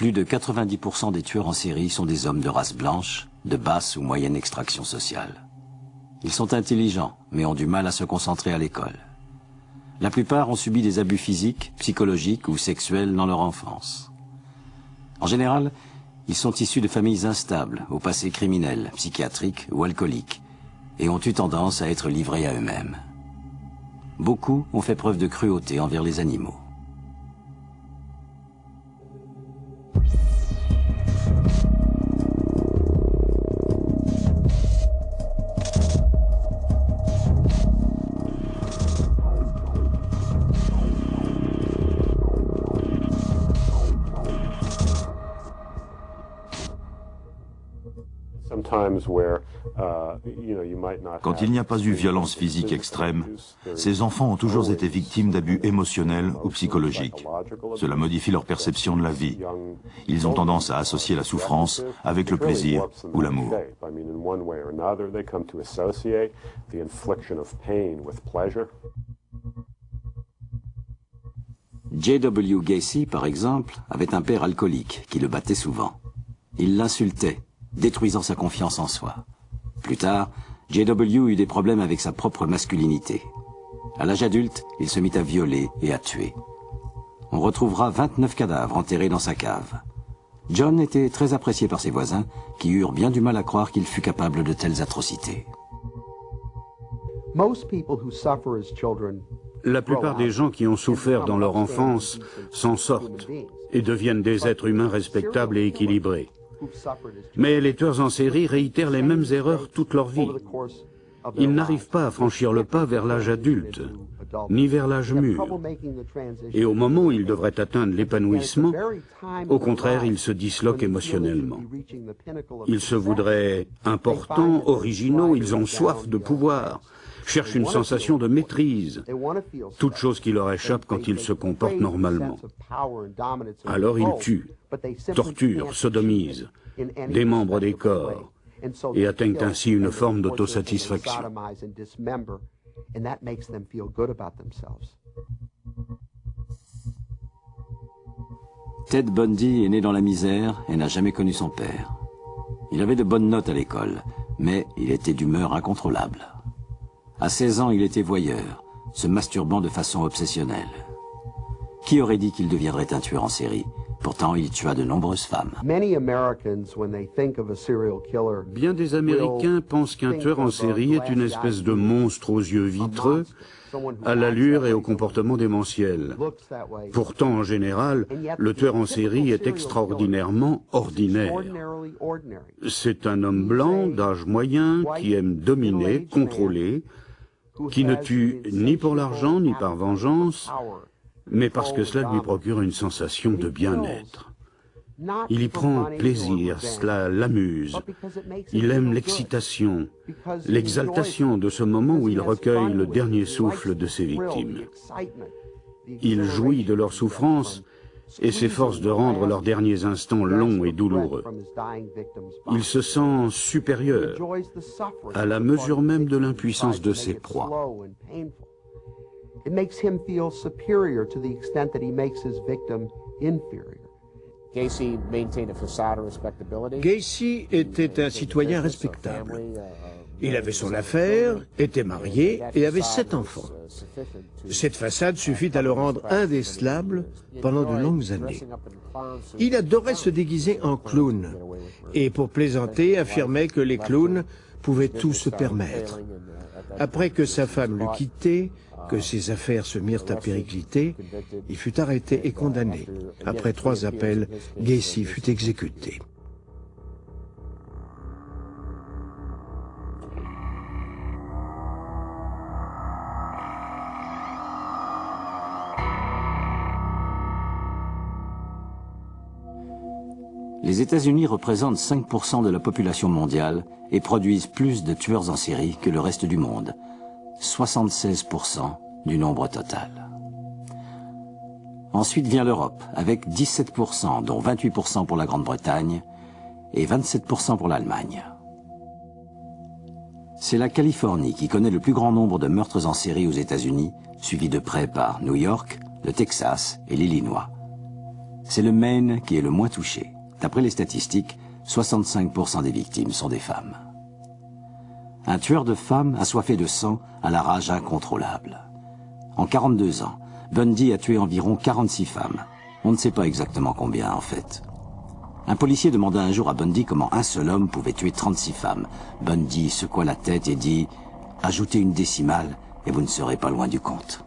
Plus de 90% des tueurs en série sont des hommes de race blanche, de basse ou moyenne extraction sociale. Ils sont intelligents, mais ont du mal à se concentrer à l'école. La plupart ont subi des abus physiques, psychologiques ou sexuels dans leur enfance. En général, ils sont issus de familles instables, au passé criminel, psychiatrique ou alcoolique, et ont eu tendance à être livrés à eux-mêmes. Beaucoup ont fait preuve de cruauté envers les animaux. Quand il n'y a pas eu violence physique extrême, ces enfants ont toujours été victimes d'abus émotionnels ou psychologiques. Cela modifie leur perception de la vie. Ils ont tendance à associer la souffrance avec le plaisir ou l'amour. J.W. Gacy, par exemple, avait un père alcoolique qui le battait souvent. Il l'insultait, détruisant sa confiance en soi. Plus tard, J.W. eut des problèmes avec sa propre masculinité. À l'âge adulte, il se mit à violer et à tuer. On retrouvera 29 cadavres enterrés dans sa cave. John était très apprécié par ses voisins, qui eurent bien du mal à croire qu'il fût capable de telles atrocités. La plupart des gens qui ont souffert dans leur enfance s'en sortent et deviennent des êtres humains respectables et équilibrés. Mais les tueurs en série réitèrent les mêmes erreurs toute leur vie. Ils n'arrivent pas à franchir le pas vers l'âge adulte, ni vers l'âge mûr. Et au moment où ils devraient atteindre l'épanouissement, au contraire, ils se disloquent émotionnellement. Ils se voudraient importants, originaux, ils ont soif de pouvoir, cherchent une sensation de maîtrise, toute chose qui leur échappe quand ils se comportent normalement. Alors ils tuent, torturent, sodomisent, démembrent des corps, et atteignent ainsi une forme d'autosatisfaction. Ted Bundy est né dans la misère et n'a jamais connu son père. Il avait de bonnes notes à l'école, mais il était d'humeur incontrôlable. À 16 ans, il était voyeur, se masturbant de façon obsessionnelle. Qui aurait dit qu'il deviendrait un tueur en série? Pourtant, il tua de nombreuses femmes. Bien des Américains pensent qu'un tueur en série est une espèce de monstre aux yeux vitreux, à l'allure et au comportement démentiel. Pourtant, en général, le tueur en série est extraordinairement ordinaire. C'est un homme blanc, d'âge moyen, qui aime dominer, contrôler, qui ne tue ni pour l'argent ni par vengeance, mais parce que cela lui procure une sensation de bien-être. Il y prend plaisir, cela l'amuse. Il aime l'excitation, l'exaltation de ce moment où il recueille le dernier souffle de ses victimes. Il jouit de leur souffrance et s'efforce de rendre leurs derniers instants longs et douloureux. Il se sent supérieur, à la mesure même de l'impuissance de ses proies. Gacy était un citoyen respectable. Il avait son affaire, était marié et avait 7 enfants. Cette façade suffit à le rendre indécelable pendant de longues années. Il adorait se déguiser en clown et pour plaisanter affirmait que les clowns pouvaient tout se permettre. Après que sa femme l'eut quitté, que ses affaires se mirent à péricliter, il fut arrêté et condamné. Après 3 appels, Gacy fut exécuté. Les États-Unis représentent 5% de la population mondiale et produisent plus de tueurs en série que le reste du monde, 76% du nombre total. Ensuite vient l'Europe, avec 17%, dont 28% pour la Grande-Bretagne et 27% pour l'Allemagne. C'est la Californie qui connaît le plus grand nombre de meurtres en série aux États-Unis, suivi de près par New York, le Texas et l'Illinois. C'est le Maine qui est le moins touché. D'après les statistiques, 65% des victimes sont des femmes. Un tueur de femmes assoiffé de sang a la rage incontrôlable. En 42 ans, Bundy a tué environ 46 femmes. On ne sait pas exactement combien en fait. Un policier demanda un jour à Bundy comment un seul homme pouvait tuer 36 femmes. Bundy secoua la tête et dit « Ajoutez une décimale et vous ne serez pas loin du compte ».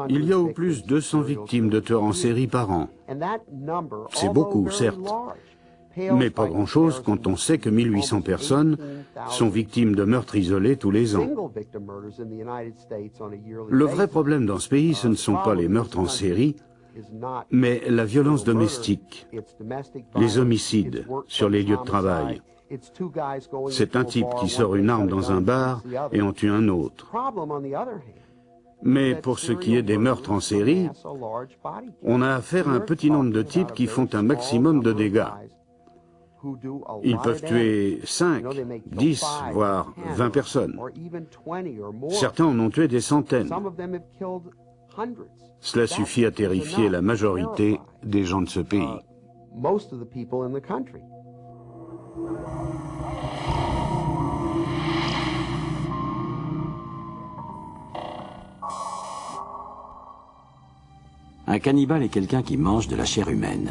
Il y a au plus 200 victimes de tueurs en série par an. C'est beaucoup, certes, mais pas grand-chose quand on sait que 1800 personnes sont victimes de meurtres isolés tous les ans. Le vrai problème dans ce pays, ce ne sont pas les meurtres en série, mais la violence domestique, les homicides sur les lieux de travail. C'est un type qui sort une arme dans un bar et en tue un autre. Mais pour ce qui est des meurtres en série, on a affaire à un petit nombre de types qui font un maximum de dégâts. Ils peuvent tuer 5, 10, voire 20 personnes. Certains en ont tué des centaines. Cela suffit à terrifier la majorité des gens de ce pays. Un cannibale est quelqu'un qui mange de la chair humaine.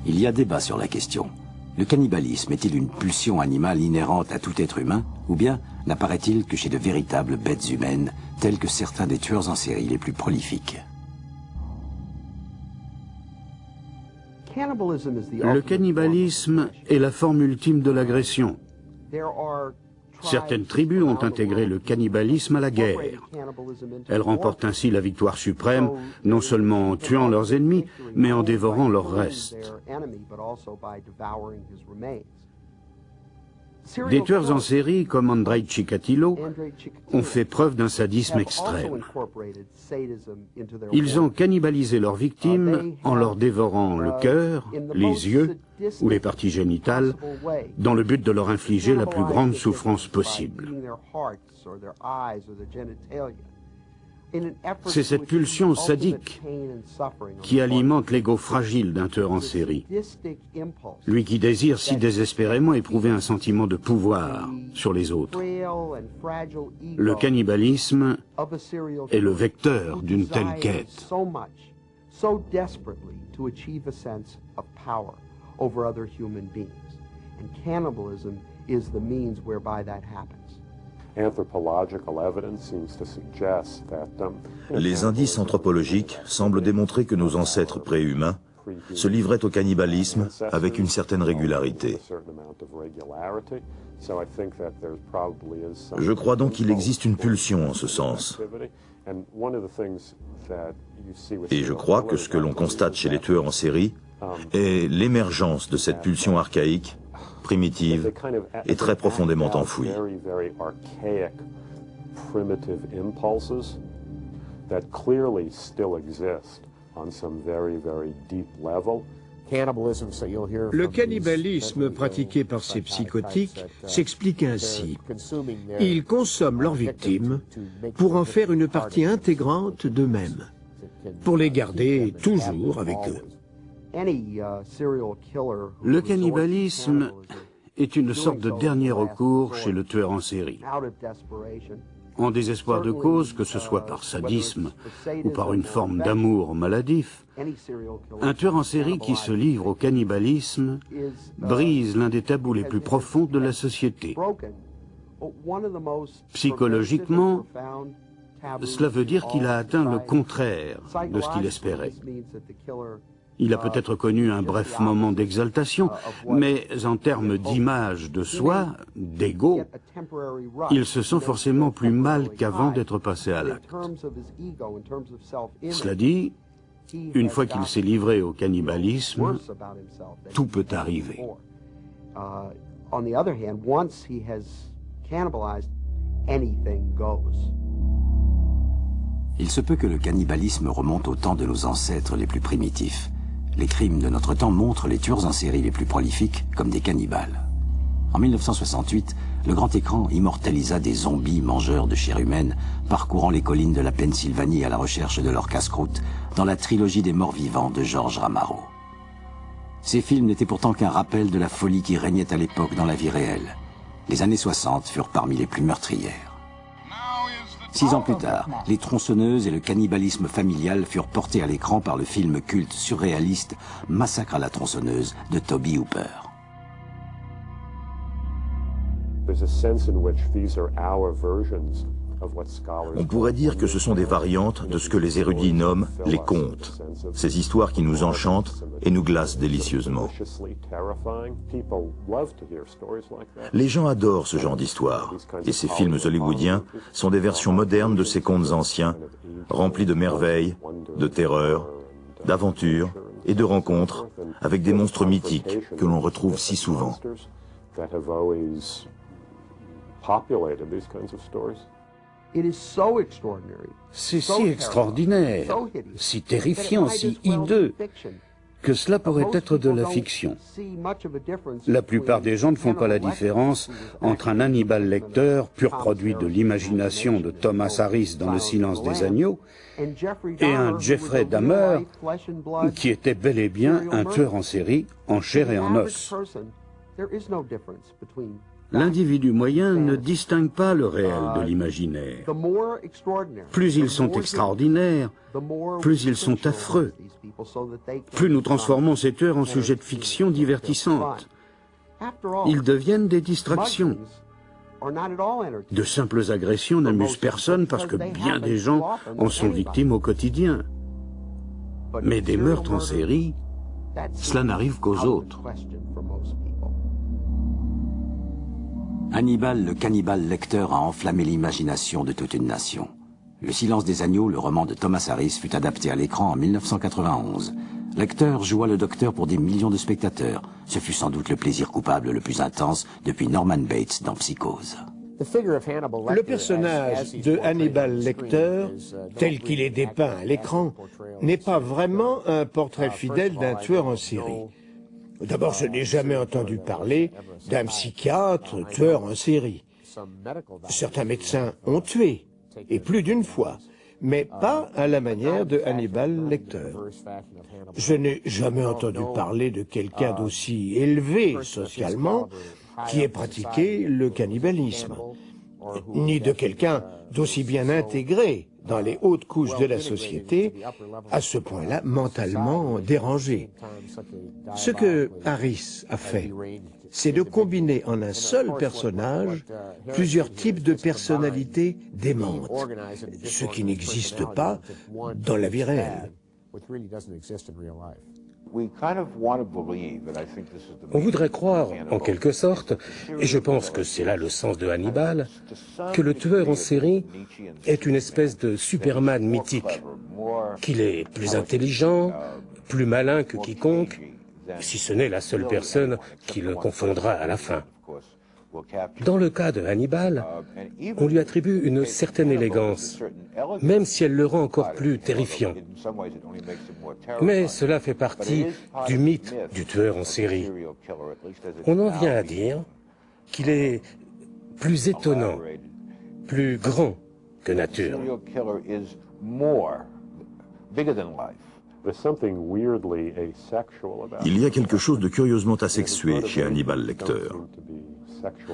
Il y a débat sur la question. Le cannibalisme est-il une pulsion animale inhérente à tout être humain, ou bien n'apparaît-il que chez de véritables bêtes humaines, tels que certains des tueurs en série les plus prolifiques? Le cannibalisme est la forme ultime de l'agression. Certaines tribus ont intégré le cannibalisme à la guerre. Elles remportent ainsi la victoire suprême, non seulement en tuant leurs ennemis, mais en dévorant leurs restes. Des tueurs en série, comme Andrei Chikatilo, ont fait preuve d'un sadisme extrême. Ils ont cannibalisé leurs victimes en leur dévorant le cœur, les yeux ou les parties génitales, dans le but de leur infliger la plus grande souffrance possible. C'est cette pulsion sadique qui alimente l'ego fragile d'un tueur en série. Lui qui désire si désespérément éprouver un sentiment de pouvoir sur les autres. Le cannibalisme est le vecteur d'une telle quête. Les indices anthropologiques semblent démontrer que nos ancêtres préhumains se livraient au cannibalisme avec une certaine régularité. Je crois donc qu'il existe une pulsion en ce sens. Et je crois que ce que l'on constate chez les tueurs en série est l'émergence de cette pulsion archaïque, primitive et très profondément enfouie. Le cannibalisme pratiqué par ces psychotiques s'explique ainsi. Ils consomment leurs victimes pour en faire une partie intégrante d'eux-mêmes, pour les garder toujours avec eux. Le cannibalisme est une sorte de dernier recours chez le tueur en série. En désespoir de cause, que ce soit par sadisme ou par une forme d'amour maladif, un tueur en série qui se livre au cannibalisme brise l'un des tabous les plus profonds de la société. Psychologiquement, cela veut dire qu'il a atteint le contraire de ce qu'il espérait. Il a peut-être connu un bref moment d'exaltation, mais en termes d'image de soi, d'ego, il se sent forcément plus mal qu'avant d'être passé à l'acte. Cela dit, une fois qu'il s'est livré au cannibalisme, tout peut arriver. Il se peut que le cannibalisme remonte au temps de nos ancêtres les plus primitifs. Les crimes de notre temps montrent les tueurs en série les plus prolifiques comme des cannibales. En 1968, le grand écran immortalisa des zombies mangeurs de chair humaine parcourant les collines de la Pennsylvanie à la recherche de leur casse-croûte dans la trilogie des morts vivants de George Romero. Ces films n'étaient pourtant qu'un rappel de la folie qui régnait à l'époque dans la vie réelle. Les années 60 furent parmi les plus meurtrières. 6 ans plus tard, les tronçonneuses et le cannibalisme familial furent portés à l'écran par le film culte surréaliste Massacre à la tronçonneuse de Tobe Hooper. On pourrait dire que ce sont des variantes de ce que les érudits nomment les contes, ces histoires qui nous enchantent et nous glacent délicieusement. Les gens adorent ce genre d'histoires, et ces films hollywoodiens sont des versions modernes de ces contes anciens, remplis de merveilles, de terreur, d'aventures et de rencontres avec des monstres mythiques que l'on retrouve si souvent. C'est si extraordinaire, si terrifiant, si hideux, que cela pourrait être de la fiction. La plupart des gens ne font pas la différence entre un Hannibal Lecter, pur produit de l'imagination de Thomas Harris dans Le Silence des agneaux, et un Jeffrey Dahmer, qui était bel et bien un tueur en série, en chair et en os. L'individu moyen ne distingue pas le réel de l'imaginaire. Plus ils sont extraordinaires, plus ils sont affreux. Plus nous transformons ces tueurs en sujets de fiction divertissantes. Ils deviennent des distractions. De simples agressions n'amusent personne parce que bien des gens en sont victimes au quotidien. Mais des meurtres en série, cela n'arrive qu'aux autres. Hannibal, le cannibale Lecter, a enflammé l'imagination de toute une nation. Le Silence des agneaux, le roman de Thomas Harris, fut adapté à l'écran en 1991. Lecter joua le docteur pour des millions de spectateurs. Ce fut sans doute le plaisir coupable le plus intense depuis Norman Bates dans Psychose. Le personnage de Hannibal Lecter, tel qu'il est dépeint à l'écran, n'est pas vraiment un portrait fidèle d'un tueur en série. D'abord, je n'ai jamais entendu parler d'un psychiatre tueur en série. Certains médecins ont tué, et plus d'une fois, mais pas à la manière de Hannibal Lecter. Je n'ai jamais entendu parler de quelqu'un d'aussi élevé socialement qui ait pratiqué le cannibalisme, ni de quelqu'un d'aussi bien intégré dans les hautes couches de la société, à ce point-là mentalement dérangé. Ce que Harris a fait, c'est de combiner en un seul personnage plusieurs types de personnalités démentes, ce qui n'existe pas dans la vie réelle. On voudrait croire, en quelque sorte, et je pense que c'est là le sens de Hannibal, que le tueur en série est une espèce de Superman mythique, qu'il est plus intelligent, plus malin que quiconque, si ce n'est la seule personne qui le confondra à la fin. Dans le cas de Hannibal, on lui attribue une certaine élégance, même si elle le rend encore plus terrifiant. Mais cela fait partie du mythe du tueur en série. On en vient à dire qu'il est plus étonnant, plus grand que nature. Il y a quelque chose de curieusement asexué chez Hannibal Lecter.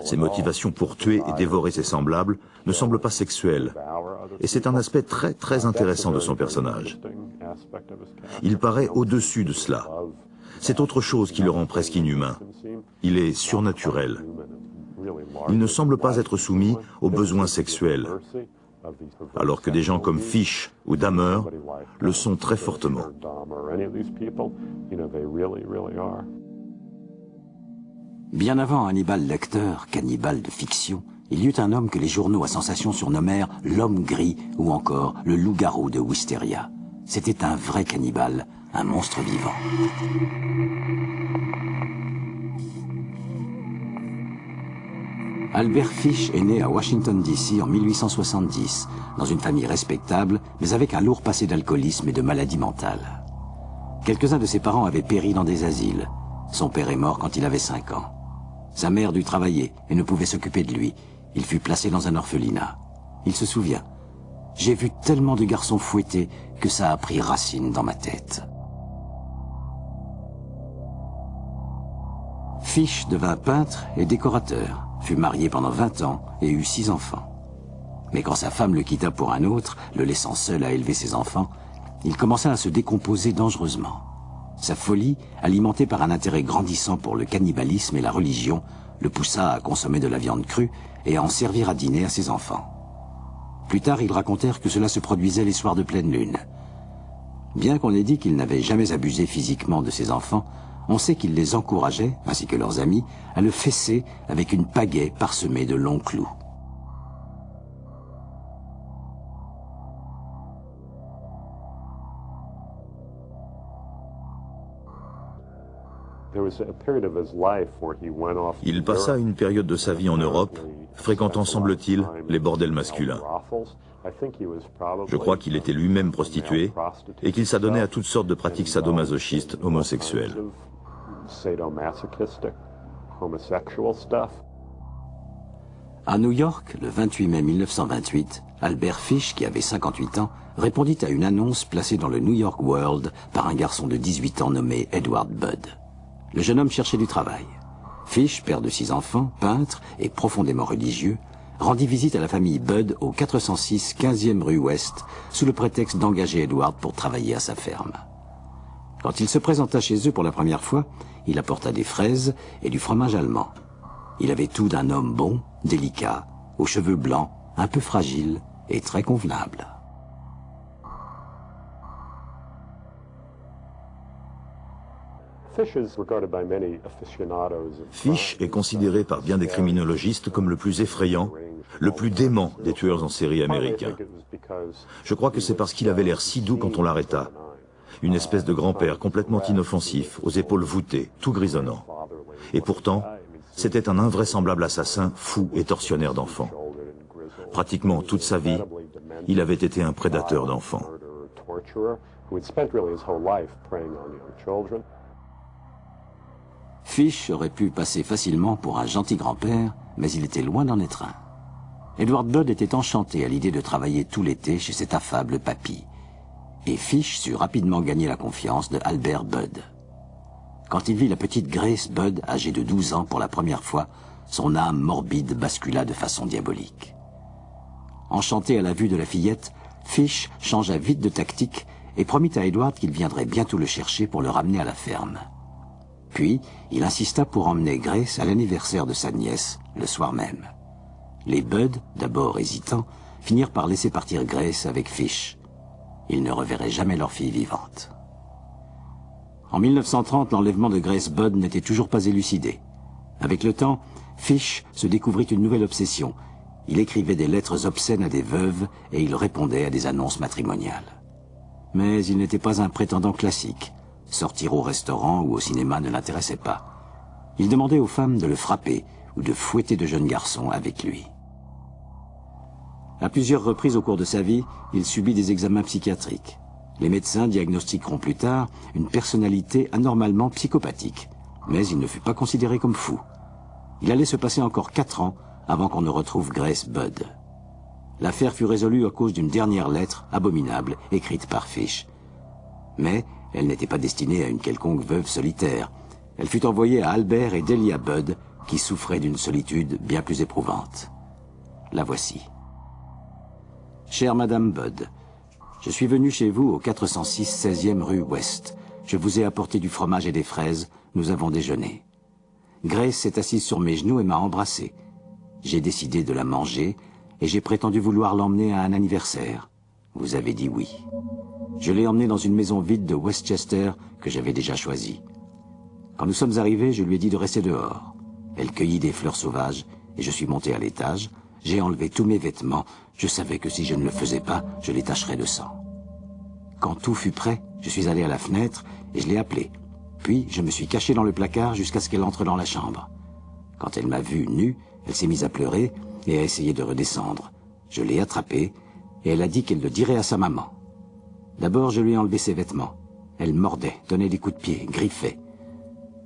Ses motivations pour tuer et dévorer ses semblables ne semblent pas sexuelles, et c'est un aspect très intéressant de son personnage. Il paraît au-dessus de cela. C'est autre chose qui le rend presque inhumain. Il est surnaturel. Il ne semble pas être soumis aux besoins sexuels, alors que des gens comme Fish ou Dahmer le sont très fortement. Bien avant Hannibal Lecter, cannibale de fiction, il y eut un homme que les journaux à sensation surnommèrent l'homme gris ou encore le loup-garou de Wisteria. C'était un vrai cannibale, un monstre vivant. Albert Fish est né à Washington D.C. en 1870, dans une famille respectable, mais avec un lourd passé d'alcoolisme et de maladie mentale. Quelques-uns de ses parents avaient péri dans des asiles. Son père est mort quand il avait 5 ans. Sa mère dut travailler et ne pouvait s'occuper de lui. Il fut placé dans un orphelinat. Il se souvient. « J'ai vu tellement de garçons fouettés que ça a pris racine dans ma tête. » Fish devint peintre et décorateur, fut marié pendant 20 ans et eut 6 enfants. Mais quand sa femme le quitta pour un autre, le laissant seul à élever ses enfants, il commença à se décomposer dangereusement. Sa folie, alimentée par un intérêt grandissant pour le cannibalisme et la religion, le poussa à consommer de la viande crue et à en servir à dîner à ses enfants. Plus tard, ils racontèrent que cela se produisait les soirs de pleine lune. Bien qu'on ait dit qu'il n'avait jamais abusé physiquement de ses enfants, on sait qu'il les encourageait, ainsi que leurs amis, à le fesser avec une pagaie parsemée de longs clous. Il passa une période de sa vie en Europe, fréquentant, semble-t-il, les bordels masculins. Je crois qu'il était lui-même prostitué et qu'il s'adonnait à toutes sortes de pratiques sadomasochistes homosexuelles. À New York, le 28 mai 1928, Albert Fish, qui avait 58 ans, répondit à une annonce placée dans le New York World par un garçon de 18 ans nommé Edward Budd. Le jeune homme cherchait du travail. Fish, père de 6 enfants, peintre et profondément religieux, rendit visite à la famille Budd au 406 15e rue Ouest sous le prétexte d'engager Edward pour travailler à sa ferme. Quand il se présenta chez eux pour la première fois, il apporta des fraises et du fromage allemand. Il avait tout d'un homme bon, délicat, aux cheveux blancs, un peu fragile et très convenable. Fish est considéré par bien des criminologistes comme le plus effrayant, le plus dément des tueurs en série américains. Je crois que c'est parce qu'il avait l'air si doux quand on l'arrêta. Une espèce de grand-père complètement inoffensif, aux épaules voûtées, tout grisonnant. Et pourtant, c'était un invraisemblable assassin, fou et tortionnaire d'enfants. Pratiquement toute sa vie, il avait été un prédateur d'enfants. Fish aurait pu passer facilement pour un gentil grand-père, mais il était loin d'en être un. Edward Budd était enchanté à l'idée de travailler tout l'été chez cet affable papy. Et Fish sut rapidement gagner la confiance de Albert Budd. Quand il vit la petite Grace Budd, âgée de 12 ans pour la première fois, son âme morbide bascula de façon diabolique. Enchanté à la vue de la fillette, Fish changea vite de tactique et promit à Edward qu'il viendrait bientôt le chercher pour le ramener à la ferme. Puis, il insista pour emmener Grace à l'anniversaire de sa nièce, le soir même. Les Budd, d'abord hésitants, finirent par laisser partir Grace avec Fish. Ils ne reverraient jamais leur fille vivante. En 1930, l'enlèvement de Grace Budd n'était toujours pas élucidé. Avec le temps, Fish se découvrit une nouvelle obsession. Il écrivait des lettres obscènes à des veuves et il répondait à des annonces matrimoniales. Mais il n'était pas un prétendant classique. Sortir au restaurant ou au cinéma ne l'intéressait pas. Il demandait aux femmes de le frapper ou de fouetter de jeunes garçons avec lui. À plusieurs reprises au cours de sa vie, il subit des examens psychiatriques. Les médecins diagnostiqueront plus tard une personnalité anormalement psychopathique, mais il ne fut pas considéré comme fou. Il allait se passer encore 4 ans avant qu'on ne retrouve Grace Budd. L'affaire fut résolue à cause d'une dernière lettre abominable écrite par Fish. Mais Elle n'était pas destinée à une quelconque veuve solitaire. Elle fut envoyée à Albert et Delia Budd, qui souffraient d'une solitude bien plus éprouvante. La voici. Chère Madame Budd, je suis venu chez vous au 406 16e rue Ouest. Je vous ai apporté du fromage et des fraises. Nous avons déjeuné. Grace s'est assise sur mes genoux et m'a embrassé. J'ai décidé de la manger et j'ai prétendu vouloir l'emmener à un anniversaire. Vous avez dit oui. Je l'ai emmenée dans une maison vide de Westchester que j'avais déjà choisie. Quand nous sommes arrivés, je lui ai dit de rester dehors. Elle cueillit des fleurs sauvages et je suis monté à l'étage. J'ai enlevé tous mes vêtements. Je savais que si je ne le faisais pas, je les tacherais de sang. Quand tout fut prêt, je suis allé à la fenêtre et je l'ai appelée. Puis, je me suis caché dans le placard jusqu'à ce qu'elle entre dans la chambre. Quand elle m'a vu nue, elle s'est mise à pleurer et a essayé de redescendre. Je l'ai attrapée et elle a dit qu'elle le dirait à sa maman. D'abord, je lui ai enlevé ses vêtements. Elle mordait, donnait des coups de pied, griffait.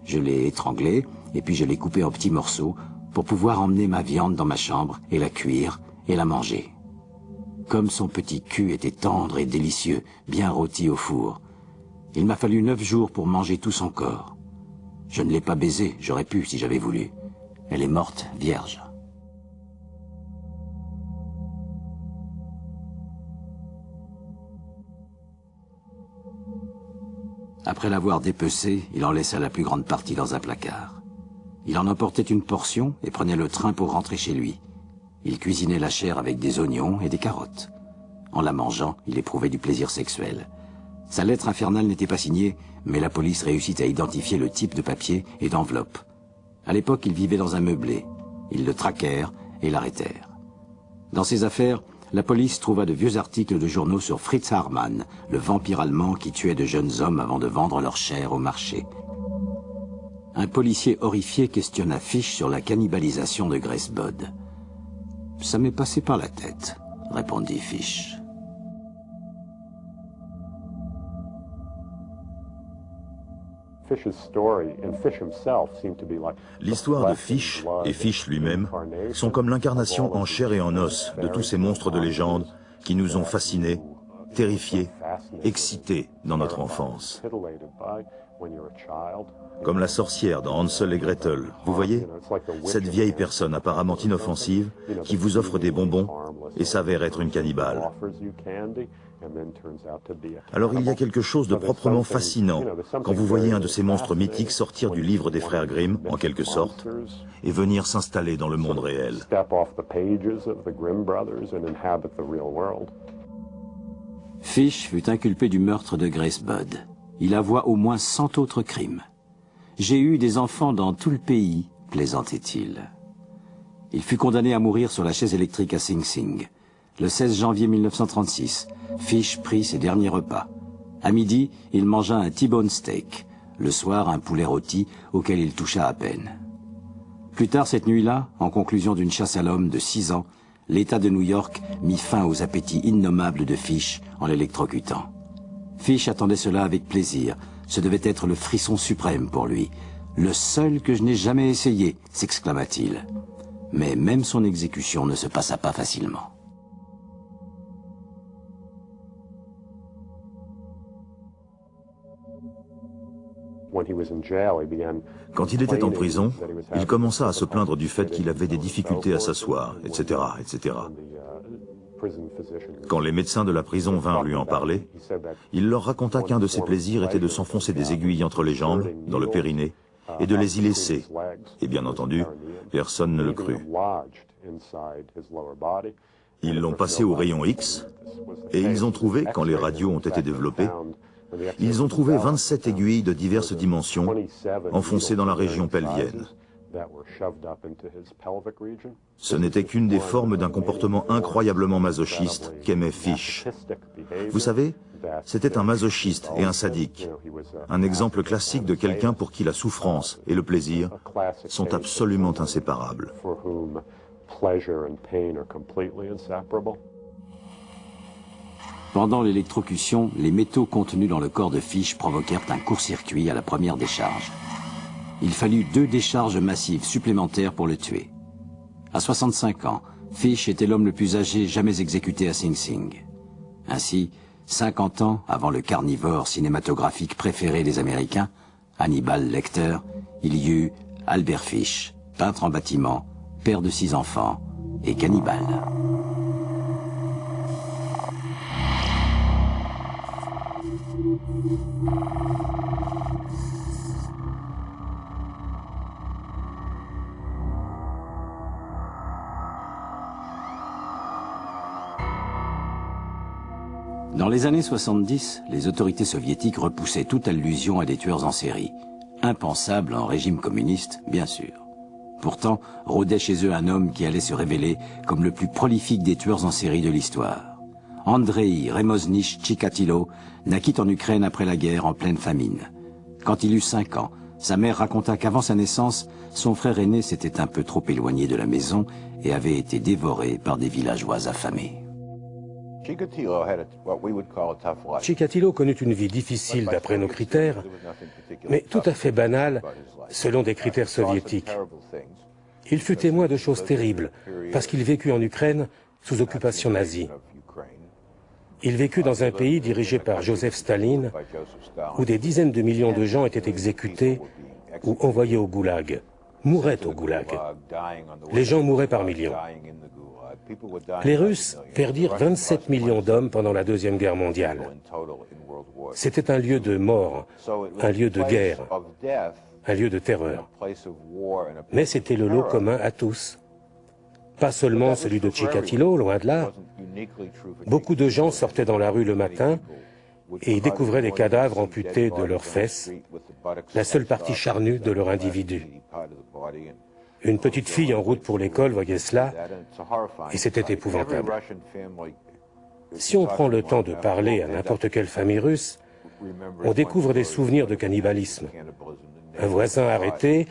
Je l'ai étranglée et puis je l'ai coupée en petits morceaux pour pouvoir emmener ma viande dans ma chambre et la cuire et la manger. Comme son petit cul était tendre et délicieux, bien rôti au four, il m'a fallu 9 jours pour manger tout son corps. Je ne l'ai pas baisée, j'aurais pu si j'avais voulu. Elle est morte, vierge. Après l'avoir dépecée, il en laissa la plus grande partie dans un placard. Il en emportait une portion et prenait le train pour rentrer chez lui. Il cuisinait la chair avec des oignons et des carottes. En la mangeant, il éprouvait du plaisir sexuel. Sa lettre infernale n'était pas signée, mais la police réussit à identifier le type de papier et d'enveloppe. À l'époque, il vivait dans un meublé. Ils le traquèrent et l'arrêtèrent. Dans ses affaires, la police trouva de vieux articles de journaux sur Fritz Haarmann, le vampire allemand qui tuait de jeunes hommes avant de vendre leur chair au marché. Un policier horrifié questionna Fish sur la cannibalisation de Grace Budd. « Ça m'est passé par la tête », répondit Fish. L'histoire de Fish et Fish lui-même sont comme l'incarnation en chair et en os de tous ces monstres de légende qui nous ont fascinés, terrifiés, excités dans notre enfance. Comme la sorcière dans Hansel et Gretel, vous voyez, cette vieille personne apparemment inoffensive qui vous offre des bonbons et s'avère être une cannibale. Alors il y a quelque chose de proprement fascinant quand vous voyez un de ces monstres mythiques sortir du livre des frères Grimm, en quelque sorte, et venir s'installer dans le monde réel. Fish fut inculpé du meurtre de Grace Budd. Il avoua au moins 100 autres crimes. « J'ai eu des enfants dans tout le pays », plaisantait-il. Il fut condamné à mourir sur la chaise électrique à Sing Sing. Le 16 janvier 1936, Fish prit ses derniers repas. À midi, il mangea un T-bone steak. Le soir, un poulet rôti auquel il toucha à peine. Plus tard cette nuit-là, en conclusion d'une chasse à l'homme de 6 ans, l'État de New York mit fin aux appétits innommables de Fish en l'électrocutant. Fish attendait cela avec plaisir. Ce devait être le frisson suprême pour lui. « Le seul que je n'ai jamais essayé », s'exclama-t-il. Mais même son exécution ne se passa pas facilement. Quand il était en prison, il commença à se plaindre du fait qu'il avait des difficultés à s'asseoir, etc., etc. Quand les médecins de la prison vinrent lui en parler, il leur raconta qu'un de ses plaisirs était de s'enfoncer des aiguilles entre les jambes, dans le périnée, et de les y laisser. Et bien entendu, personne ne le crut. Ils l'ont passé au rayon X, et ils ont trouvé, quand les radios ont été développées, ils ont trouvé 27 aiguilles de diverses dimensions enfoncées dans la région pelvienne. Ce n'était qu'une des formes d'un comportement incroyablement masochiste qu'aimait Fish. Vous savez, c'était un masochiste et un sadique. Un exemple classique de quelqu'un pour qui la souffrance et le plaisir sont absolument inséparables. Pendant l'électrocution, les métaux contenus dans le corps de Fish provoquèrent un court-circuit à la première décharge. Il fallut 2 décharges massives supplémentaires pour le tuer. À 65 ans, Fish était l'homme le plus âgé jamais exécuté à Sing Sing. Ainsi, 50 ans avant le carnivore cinématographique préféré des Américains, Hannibal Lecter, il y eut Albert Fish, peintre en bâtiment, père de 6 enfants et cannibale. Dans les années 70, les autorités soviétiques repoussaient toute allusion à des tueurs en série. Impensable en régime communiste, bien sûr. Pourtant, rôdait chez eux un homme qui allait se révéler comme le plus prolifique des tueurs en série de l'histoire. Andrei Remosnich Chikatilo naquit en Ukraine après la guerre en pleine famine. Quand il eut 5 ans, sa mère raconta qu'avant sa naissance, son frère aîné s'était un peu trop éloigné de la maison et avait été dévoré par des villageois affamés. Chikatilo connut une vie difficile d'après nos critères, mais tout à fait banale selon des critères soviétiques. Il fut témoin de choses terribles parce qu'il vécut en Ukraine sous occupation nazie. Il vécut dans un pays dirigé par Joseph Staline où des dizaines de millions de gens étaient exécutés ou envoyés au goulag, mouraient au goulag. Les gens mouraient par millions. Les Russes perdirent 27 millions d'hommes pendant la Deuxième Guerre mondiale. C'était un lieu de mort, un lieu de guerre, un lieu de terreur. Mais c'était le lot commun à tous. Pas seulement celui de Chikatilo, loin de là. Beaucoup de gens sortaient dans la rue le matin et découvraient des cadavres amputés de leurs fesses, la seule partie charnue de leur individu. Une petite fille en route pour l'école voyait cela, et c'était épouvantable. Si on prend le temps de parler à n'importe quelle famille russe, on découvre des souvenirs de cannibalisme. Un voisin arrêté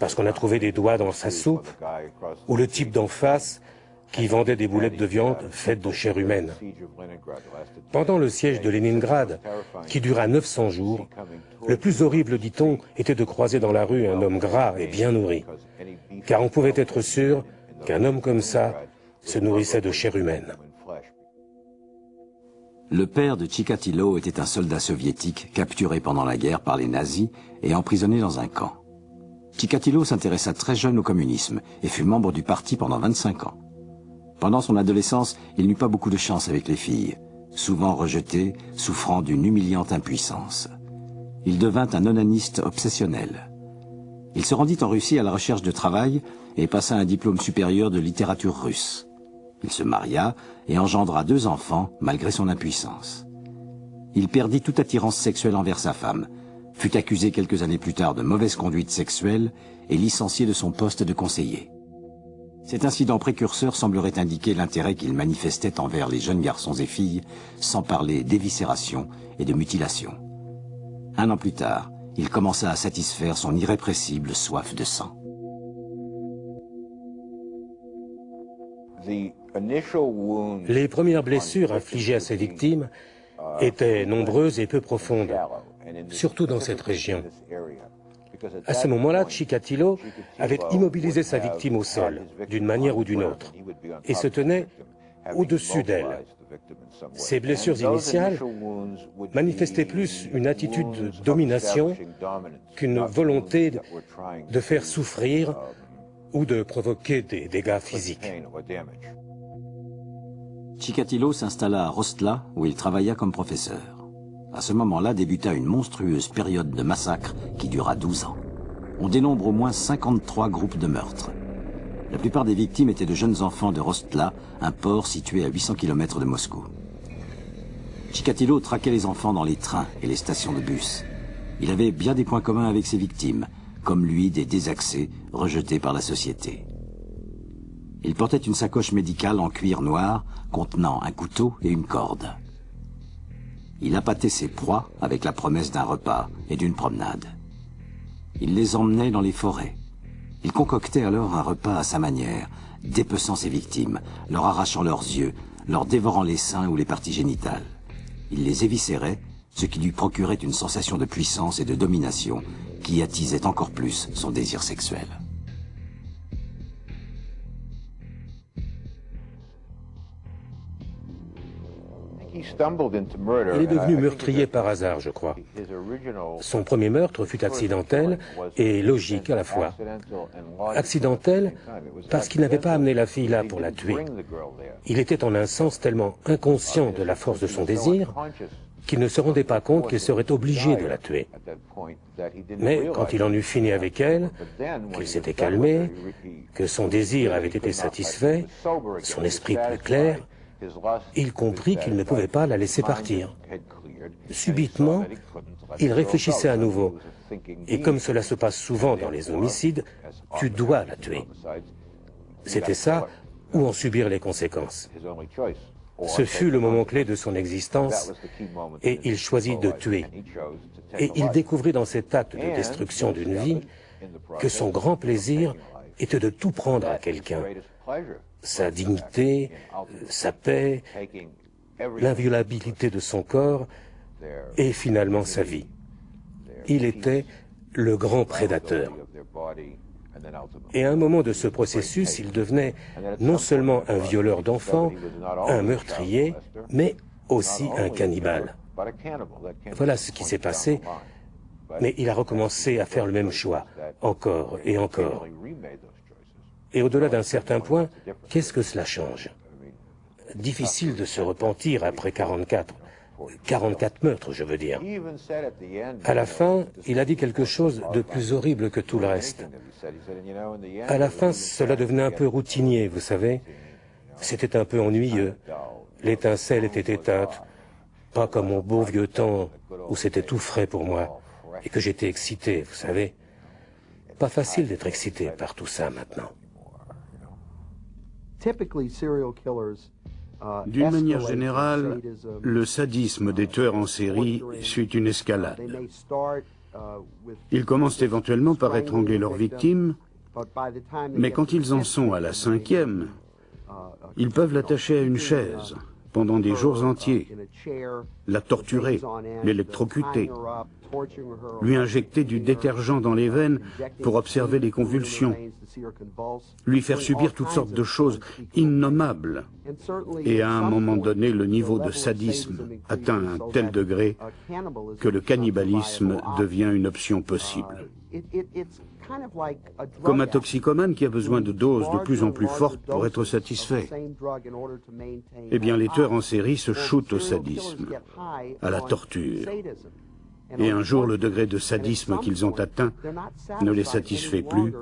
parce qu'on a trouvé des doigts dans sa soupe, ou le type d'en face qui vendait des boulettes de viande faites de chair humaine. Pendant le siège de Leningrad, qui dura 900 jours, le plus horrible, dit-on, était de croiser dans la rue un homme gras et bien nourri, car on pouvait être sûr qu'un homme comme ça se nourrissait de chair humaine. Le père de Chikatilo était un soldat soviétique capturé pendant la guerre par les nazis et emprisonné dans un camp. Chikatilo s'intéressa très jeune au communisme et fut membre du parti pendant 25 ans. Pendant son adolescence, il n'eut pas beaucoup de chance avec les filles, souvent rejeté, souffrant d'une humiliante impuissance. Il devint un onaniste obsessionnel. Il se rendit en Russie à la recherche de travail et passa un diplôme supérieur de littérature russe. Il se maria et engendra 2 enfants malgré son impuissance. Il perdit toute attirance sexuelle envers sa femme, fut accusé quelques années plus tard de mauvaise conduite sexuelle et licencié de son poste de conseiller. Cet incident précurseur semblerait indiquer l'intérêt qu'il manifestait envers les jeunes garçons et filles, sans parler d'éviscération et de mutilation. 1 an plus tard, il commença à satisfaire son irrépressible soif de sang. Les premières blessures infligées à ses victimes étaient nombreuses et peu profondes, surtout dans cette région. À ce moment-là, Chikatilo avait immobilisé sa victime au sol, d'une manière ou d'une autre, et se tenait au-dessus d'elle. Ces blessures initiales manifestaient plus une attitude de domination qu'une volonté de faire souffrir ou de provoquer des dégâts physiques. Chikatilo s'installa à Rostla, où il travailla comme professeur. À ce moment-là débuta une monstrueuse période de massacre qui dura 12 ans. On dénombre au moins 53 groupes de meurtres. La plupart des victimes étaient de jeunes enfants de Rostla, un port situé à 800 km de Moscou. Chikatilo traquait les enfants dans les trains et les stations de bus. Il avait bien des points communs avec ses victimes, comme lui des désaxés rejetés par la société. Il portait une sacoche médicale en cuir noir contenant un couteau et une corde. Il appâtait ses proies avec la promesse d'un repas et d'une promenade. Il les emmenait dans les forêts. Il concoctait alors un repas à sa manière, dépeçant ses victimes, leur arrachant leurs yeux, leur dévorant les seins ou les parties génitales. Il les éviscérait, ce qui lui procurait une sensation de puissance et de domination qui attisait encore plus son désir sexuel. Il est devenu meurtrier par hasard, je crois. Son premier meurtre fut accidentel et logique à la fois. Accidentel parce qu'il n'avait pas amené la fille là pour la tuer. Il était en un sens tellement inconscient de la force de son désir qu'il ne se rendait pas compte qu'il serait obligé de la tuer. Mais quand il en eut fini avec elle, qu'il s'était calmé, que son désir avait été satisfait, son esprit plus clair, il comprit qu'il ne pouvait pas la laisser partir. Subitement, il réfléchissait à nouveau. Et comme cela se passe souvent dans les homicides, tu dois la tuer. C'était ça, ou en subir les conséquences. Ce fut le moment clé de son existence, et il choisit de tuer. Et il découvrit dans cet acte de destruction d'une vie que son grand plaisir était de tout prendre à quelqu'un. Sa dignité, sa paix, l'inviolabilité de son corps et finalement sa vie. Il était le grand prédateur. Et à un moment de ce processus, il devenait non seulement un violeur d'enfants, un meurtrier, mais aussi un cannibale. Voilà ce qui s'est passé, mais il a recommencé à faire le même choix, encore et encore. Et au-delà d'un certain point, qu'est-ce que cela change? Difficile de se repentir après 44 meurtres, je veux dire. À la fin, il a dit quelque chose de plus horrible que tout le reste. À la fin, cela devenait un peu routinier, vous savez. C'était un peu ennuyeux. L'étincelle était éteinte. Pas comme au beau vieux temps où c'était tout frais pour moi et que j'étais excité, vous savez. Pas facile d'être excité par tout ça maintenant. D'une manière générale, le sadisme des tueurs en série suit une escalade. Ils commencent éventuellement par étrangler leurs victimes, mais quand ils en sont à la 5e, ils peuvent l'attacher à une chaise pendant des jours entiers, la torturer, l'électrocuter, lui injecter du détergent dans les veines pour observer les convulsions, lui faire subir toutes sortes de choses innommables. Et à un moment donné, le niveau de sadisme atteint un tel degré que le cannibalisme devient une option possible. Comme un toxicomane qui a besoin de doses de plus en plus fortes pour être satisfait. Eh bien, les tueurs en série se shootent au sadisme, à la torture. Et un jour, le degré de sadisme qu'ils ont atteint ne les satisfait plus,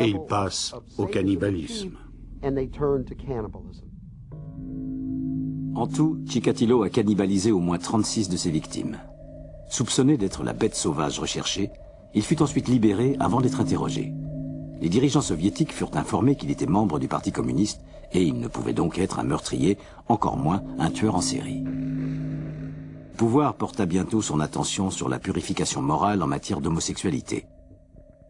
et ils passent au cannibalisme. En tout, Chikatilo a cannibalisé au moins 36 de ses victimes. Soupçonné d'être la bête sauvage recherchée, il fut ensuite libéré avant d'être interrogé. Les dirigeants soviétiques furent informés qu'il était membre du Parti communiste et il ne pouvait donc être un meurtrier, encore moins un tueur en série. Le pouvoir porta bientôt son attention sur la purification morale en matière d'homosexualité.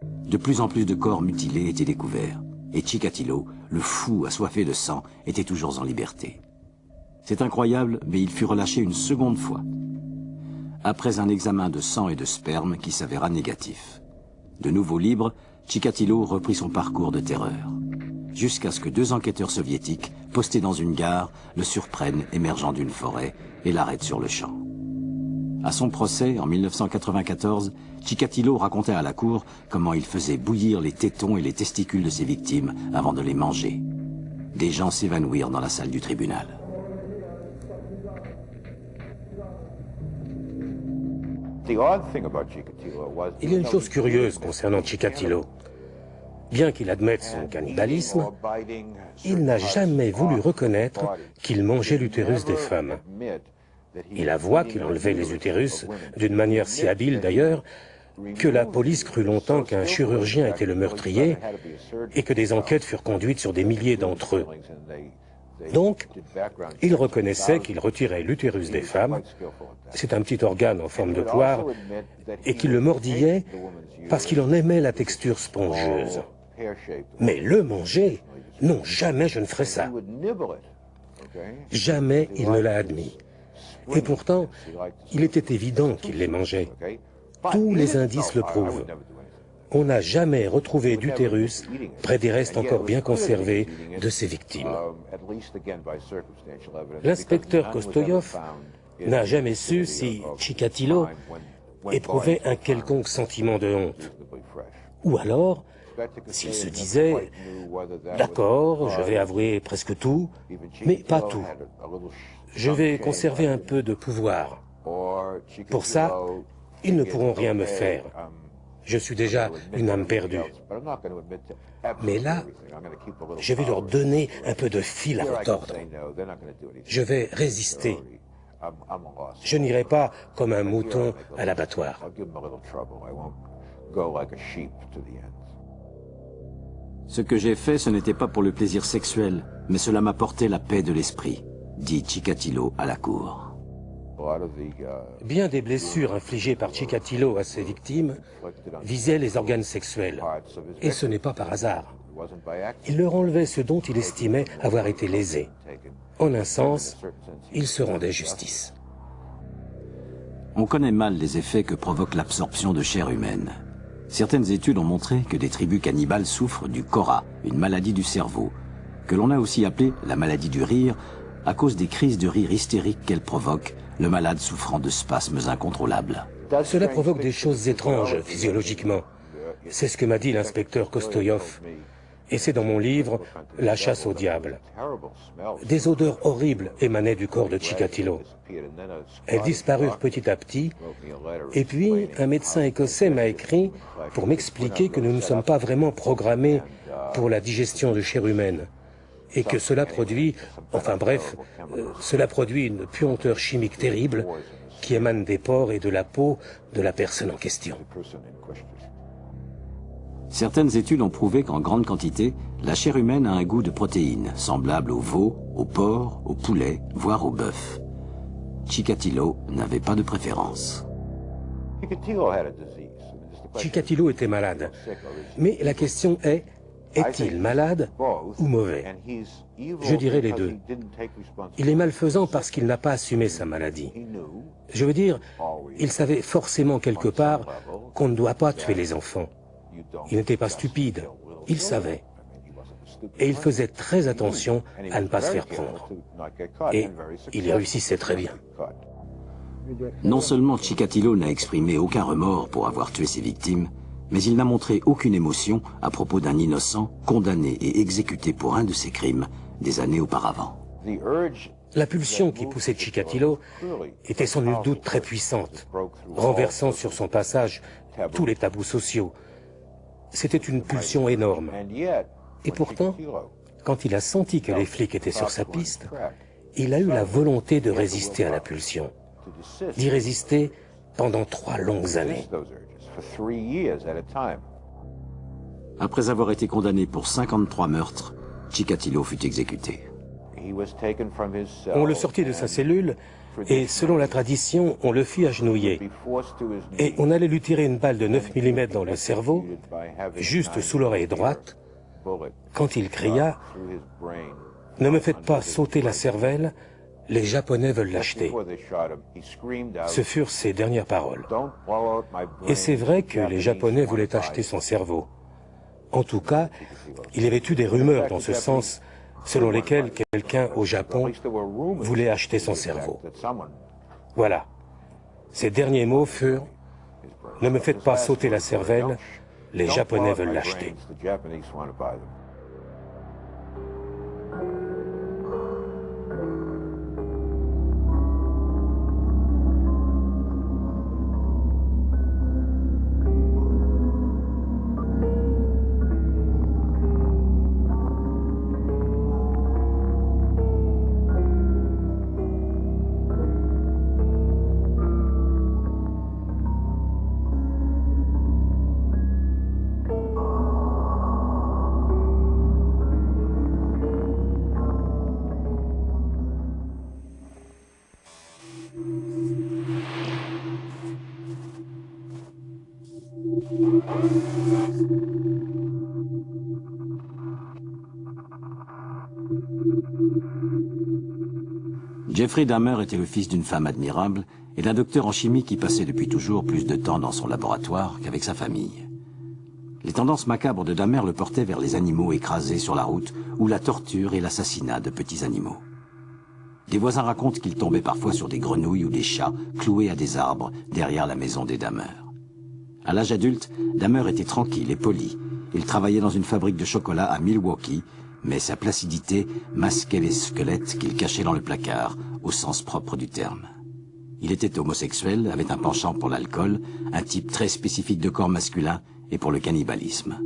De plus en plus de corps mutilés étaient découverts et Chikatilo, le fou assoiffé de sang, était toujours en liberté. C'est incroyable, mais il fut relâché une seconde fois, après un examen de sang et de sperme qui s'avéra négatif. De nouveau libre, Chikatilo reprit son parcours de terreur, jusqu'à ce que 2 enquêteurs soviétiques, postés dans une gare, le surprennent émergeant d'une forêt et l'arrêtent sur le champ. À son procès, en 1994, Chikatilo racontait à la cour comment il faisait bouillir les tétons et les testicules de ses victimes avant de les manger. Des gens s'évanouirent dans la salle du tribunal. Il y a une chose curieuse concernant Chikatilo. Bien qu'il admette son cannibalisme, il n'a jamais voulu reconnaître qu'il mangeait l'utérus des femmes. Il avoua qu'il enlevait les utérus d'une manière si habile d'ailleurs que la police crut longtemps qu'un chirurgien était le meurtrier et que des enquêtes furent conduites sur des milliers d'entre eux. Donc, il reconnaissait qu'il retirait l'utérus des femmes, c'est un petit organe en forme de poire, et qu'il le mordillait parce qu'il en aimait la texture spongieuse. Mais le manger, non, jamais je ne ferai ça. Jamais il ne l'a admis. Et pourtant, il était évident qu'il les mangeait. Tous les indices le prouvent. on n'a jamais retrouvé d'utérus près des restes encore bien conservés de ces victimes. L'inspecteur Kostoyov n'a jamais su si Chikatilo éprouvait un quelconque sentiment de honte. Ou alors, s'il se disait « D'accord, je vais avouer presque tout, mais pas tout. Je vais conserver un peu de pouvoir. Pour ça, ils ne pourront rien me faire. Je suis déjà une âme perdue. Mais là, je vais leur donner un peu de fil à retordre. Je vais résister. Je n'irai pas comme un mouton à l'abattoir. » Ce que j'ai fait, ce n'était pas pour le plaisir sexuel, mais cela m'apportait la paix de l'esprit, dit Chikatilo à la cour. Bien des blessures infligées par Chikatilo à ses victimes visaient les organes sexuels. Et ce n'est pas par hasard. Il leur enlevait ce dont il estimait avoir été lésé. En un sens, il se rendait justice. On connaît mal les effets que provoque l'absorption de chair humaine. Certaines études ont montré que des tribus cannibales souffrent du cora, une maladie du cerveau, que l'on a aussi appelée la maladie du rire, à cause des crises de rire hystériques qu'elle provoque, le malade souffrant de spasmes incontrôlables. Cela provoque des choses étranges physiologiquement. C'est ce que m'a dit l'inspecteur Kostoyov. Et c'est dans mon livre « La chasse au diable ». Des odeurs horribles émanaient du corps de Chikatilo. Elles disparurent petit à petit, et puis un médecin écossais m'a écrit pour m'expliquer que nous ne sommes pas vraiment programmés pour la digestion de chair humaine, et que cela produit, enfin bref, cela produit une puanteur chimique terrible qui émane des pores et de la peau de la personne en question. Certaines études ont prouvé qu'en grande quantité, la chair humaine a un goût de protéines, semblable au veau, au porc, au poulet, voire au bœuf. Chikatilo n'avait pas de préférence. Chikatilo était malade. Mais la question est-il malade ou mauvais? Je dirais les deux. Il est malfaisant parce qu'il n'a pas assumé sa maladie. Je veux dire, il savait forcément quelque part qu'on ne doit pas tuer les enfants. Il n'était pas stupide, il savait. Et il faisait très attention à ne pas se faire prendre. Et il y réussissait très bien. Non seulement Chikatilo n'a exprimé aucun remords pour avoir tué ses victimes, mais il n'a montré aucune émotion à propos d'un innocent condamné et exécuté pour un de ses crimes des années auparavant. La pulsion qui poussait Chikatilo était sans nul doute très puissante, renversant sur son passage tous les tabous sociaux. C'était une pulsion énorme. Et pourtant, quand il a senti que les flics étaient sur sa piste, il a eu la volonté de résister à la pulsion, d'y résister pendant 3 longues années. Après avoir été condamné pour 53 meurtres, Chikatilo fut exécuté. On le sortit de sa cellule et, selon la tradition, on le fit agenouiller. Et on allait lui tirer une balle de 9 mm dans le cerveau, juste sous l'oreille droite, quand il cria « Ne me faites pas sauter la cervelle, les Japonais veulent l'acheter ». Ce furent ses dernières paroles. Et c'est vrai que les Japonais voulaient acheter son cerveau. En tout cas, il y avait eu des rumeurs dans ce sens, selon lesquelles quelqu'un au Japon voulait acheter son cerveau. Voilà. Ses derniers mots furent « Ne me faites pas sauter la cervelle, les Japonais veulent l'acheter ». Jeffrey Dahmer était le fils d'une femme admirable et d'un docteur en chimie qui passait depuis toujours plus de temps dans son laboratoire qu'avec sa famille. Les tendances macabres de Dahmer le portaient vers les animaux écrasés sur la route ou la torture et l'assassinat de petits animaux. Des voisins racontent qu'il tombait parfois sur des grenouilles ou des chats cloués à des arbres derrière la maison des Dahmer. À l'âge adulte, Dahmer était tranquille et poli. Il travaillait dans une fabrique de chocolat à Milwaukee, mais sa placidité masquait les squelettes qu'il cachait dans le placard, au sens propre du terme. Il était homosexuel, avait un penchant pour l'alcool, un type très spécifique de corps masculin et pour le cannibalisme.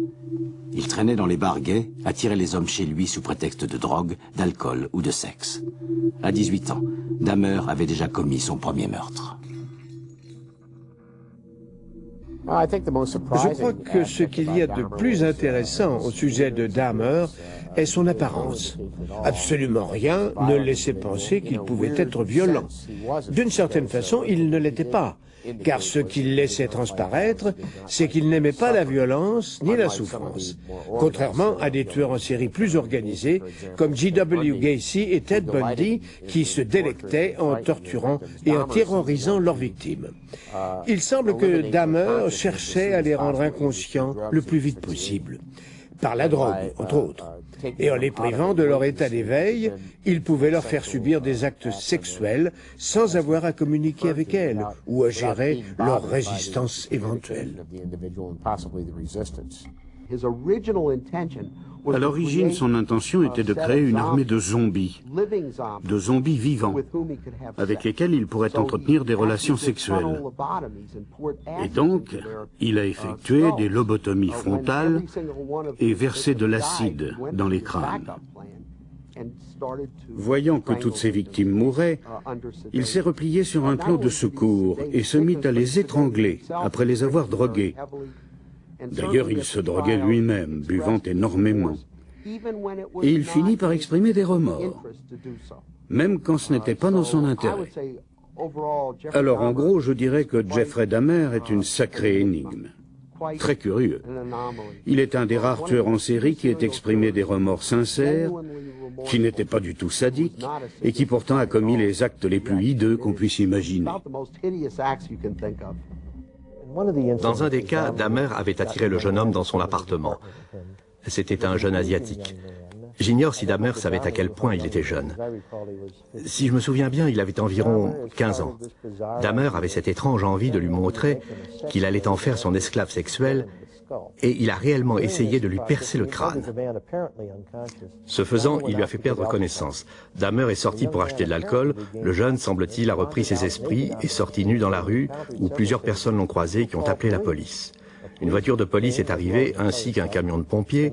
Il traînait dans les bars gays, attirait les hommes chez lui sous prétexte de drogue, d'alcool ou de sexe. À 18 ans, Dahmer avait déjà commis son premier meurtre. Je crois que ce qu'il y a de plus intéressant au sujet de Dahmer est son apparence. Absolument rien ne laissait penser qu'il pouvait être violent. D'une certaine façon, il ne l'était pas, car ce qu'il laissait transparaître, c'est qu'il n'aimait pas la violence ni la souffrance, contrairement à des tueurs en série plus organisés comme J.W. Gacy et Ted Bundy, qui se délectaient en torturant et en terrorisant leurs victimes. Il semble que Dahmer cherchait à les rendre inconscients le plus vite possible, par la drogue, entre autres. Et en les privant de leur état d'éveil, il pouvait leur faire subir des actes sexuels sans avoir à communiquer avec elles ou à gérer leur résistance éventuelle. À l'origine, son intention était de créer une armée de zombies vivants, avec lesquels il pourrait entretenir des relations sexuelles. Et donc, il a effectué des lobotomies frontales et versé de l'acide dans les crânes. Voyant que toutes ses victimes mouraient, il s'est replié sur un plan de secours et se mit à les étrangler après les avoir droguées. D'ailleurs, il se droguait lui-même, buvant énormément. Et il finit par exprimer des remords, même quand ce n'était pas dans son intérêt. Alors, en gros, je dirais que Jeffrey Dahmer est une sacrée énigme. Très curieux. Il est un des rares tueurs en série qui ait exprimé des remords sincères, qui n'était pas du tout sadique, et qui pourtant a commis les actes les plus hideux qu'on puisse imaginer. Dans un des cas, Dahmer avait attiré le jeune homme dans son appartement. C'était un jeune asiatique. J'ignore si Dahmer savait à quel point il était jeune. Si je me souviens bien, il avait environ 15 ans. Dahmer avait cette étrange envie de lui montrer qu'il allait en faire son esclave sexuel, et il a réellement essayé de lui percer le crâne. Ce faisant, il lui a fait perdre connaissance. Dahmer est sorti pour acheter de l'alcool. Le jeune, semble-t-il, a repris ses esprits et sorti nu dans la rue, où plusieurs personnes l'ont croisé qui ont appelé la police. Une voiture de police est arrivée, ainsi qu'un camion de pompiers,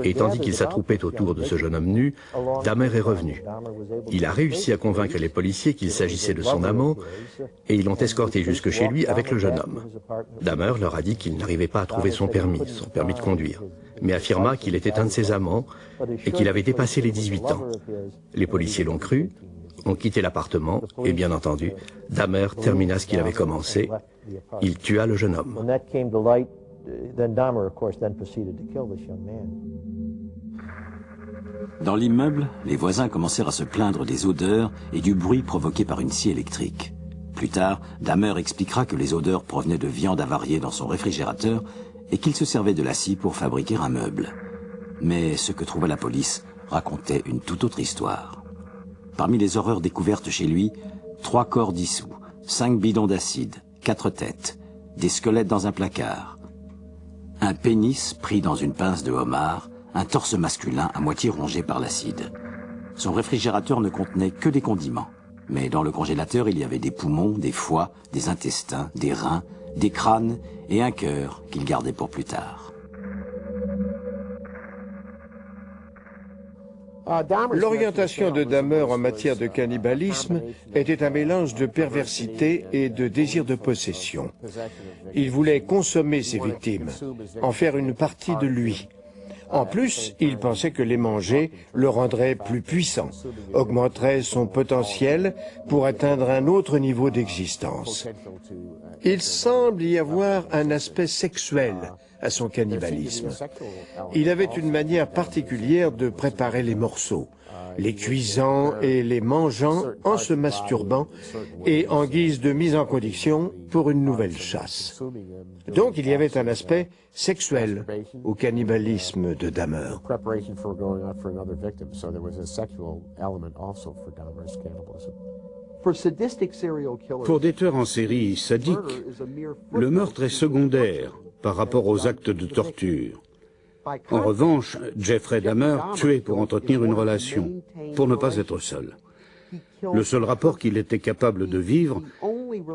et tandis qu'ils s'attroupaient autour de ce jeune homme nu, Dahmer est revenu. Il a réussi à convaincre les policiers qu'il s'agissait de son amant, et ils l'ont escorté jusque chez lui avec le jeune homme. Dahmer leur a dit qu'il n'arrivait pas à trouver son permis de conduire, mais affirma qu'il était un de ses amants et qu'il avait dépassé les 18 ans. Les policiers l'ont cru, ont quitté l'appartement, et bien entendu, Dahmer termina ce qu'il avait commencé. Il tua le jeune homme. Dans l'immeuble, les voisins commencèrent à se plaindre des odeurs et du bruit provoqué par une scie électrique. Plus tard, Dahmer expliquera que les odeurs provenaient de viande avariée dans son réfrigérateur et qu'il se servait de la scie pour fabriquer un meuble. Mais ce que trouva la police racontait une toute autre histoire. Parmi les horreurs découvertes chez lui, 3 corps dissous, 5 bidons d'acide, 4 têtes, des squelettes dans un placard, un pénis pris dans une pince de homard, un torse masculin à moitié rongé par l'acide. Son réfrigérateur ne contenait que des condiments, mais dans le congélateur il y avait des poumons, des foies, des intestins, des reins, des crânes et un cœur qu'il gardait pour plus tard. L'orientation de Dahmer en matière de cannibalisme était un mélange de perversité et de désir de possession. Il voulait consommer ses victimes, en faire une partie de lui. En plus, il pensait que les manger le rendrait plus puissant, augmenterait son potentiel pour atteindre un autre niveau d'existence. Il semble y avoir un aspect sexuel à son cannibalisme. Il avait une manière particulière de préparer les morceaux. les cuisant et les mangeant en se masturbant et en guise de mise en condition pour une nouvelle chasse. Donc il y avait un aspect sexuel au cannibalisme de Dahmer. Pour des tueurs en série sadiques, le meurtre est secondaire par rapport aux actes de torture. En revanche, Jeffrey Dahmer tuait pour entretenir une relation, pour ne pas être seul. Le seul rapport qu'il était capable de vivre,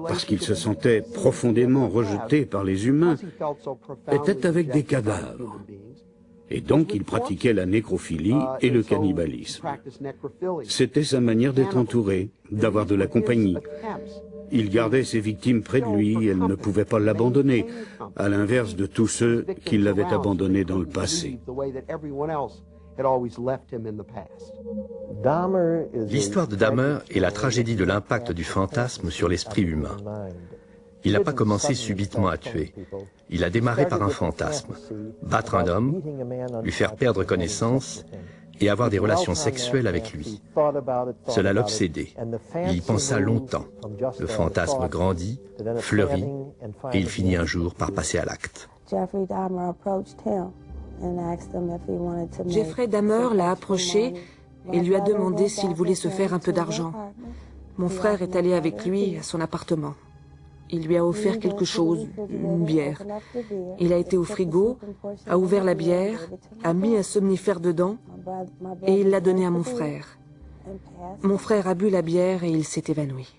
parce qu'il se sentait profondément rejeté par les humains, était avec des cadavres. Et donc il pratiquait la nécrophilie et le cannibalisme. C'était sa manière d'être entouré, d'avoir de la compagnie. Il gardait ses victimes près de lui, elles ne pouvaient pas l'abandonner, à l'inverse de tous ceux qui l'avaient abandonné dans le passé. L'histoire de Dahmer est la tragédie de l'impact du fantasme sur l'esprit humain. Il n'a pas commencé subitement à tuer. Il a démarré par un fantasme. Battre un homme, lui faire perdre connaissance et avoir des relations sexuelles avec lui. Cela l'obsédait. Il y pensa longtemps. Le fantasme grandit, fleurit, et il finit un jour par passer à l'acte. Jeffrey Dahmer l'a approché et lui a demandé s'il voulait se faire un peu d'argent. Mon frère est allé avec lui à son appartement. Il lui a offert quelque chose, une bière. Il a été au frigo, a ouvert la bière, a mis un somnifère dedans et il l'a donné à mon frère. Mon frère a bu la bière et il s'est évanoui.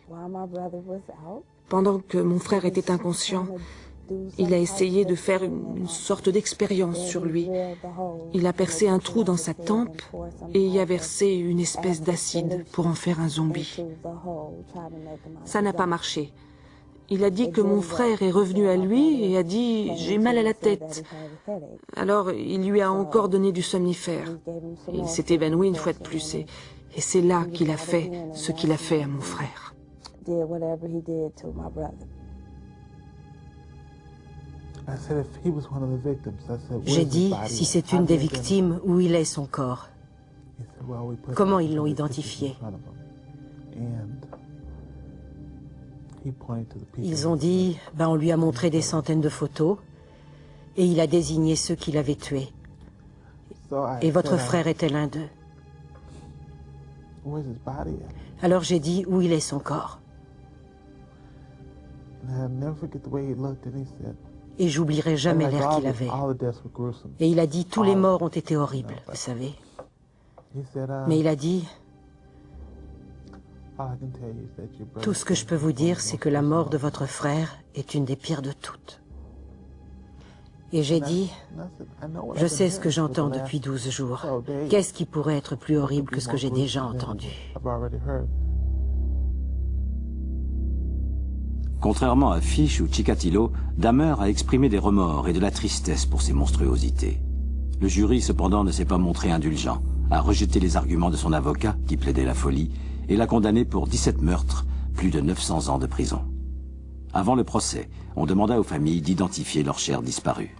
Pendant que mon frère était inconscient, il a essayé de faire une sorte d'expérience sur lui. Il a percé un trou dans sa tempe et y a versé une espèce d'acide pour en faire un zombie. Ça n'a pas marché. Il a dit que mon frère est revenu à lui et a dit « j'ai mal à la tête ». Alors il lui a encore donné du somnifère. Il s'est évanoui une fois de plus et c'est là qu'il a fait ce qu'il a fait à mon frère. J'ai dit, si c'est une des victimes, où il est son corps? Comment ils l'ont identifié? Ils ont dit, on lui a montré des centaines de photos et il a désigné ceux qui l'avaient tué. Et votre frère était l'un d'eux. Alors j'ai dit, où il est son corps? Et j'oublierai jamais l'air qu'il avait. Et il a dit, tous les morts ont été horribles, vous savez. Mais il a dit, tout ce que je peux vous dire, c'est que la mort de votre frère est une des pires de toutes. Et j'ai dit, je sais ce que j'entends depuis 12 jours. Qu'est-ce qui pourrait être plus horrible que ce que j'ai déjà entendu? Contrairement à Fish ou Chikatilo, Dahmer a exprimé des remords et de la tristesse pour ces monstruosités. Le jury, cependant, ne s'est pas montré indulgent, a rejeté les arguments de son avocat, qui plaidait la folie, et l'a condamné pour 17 meurtres, plus de 900 ans de prison. Avant le procès, on demanda aux familles d'identifier leurs chers disparus.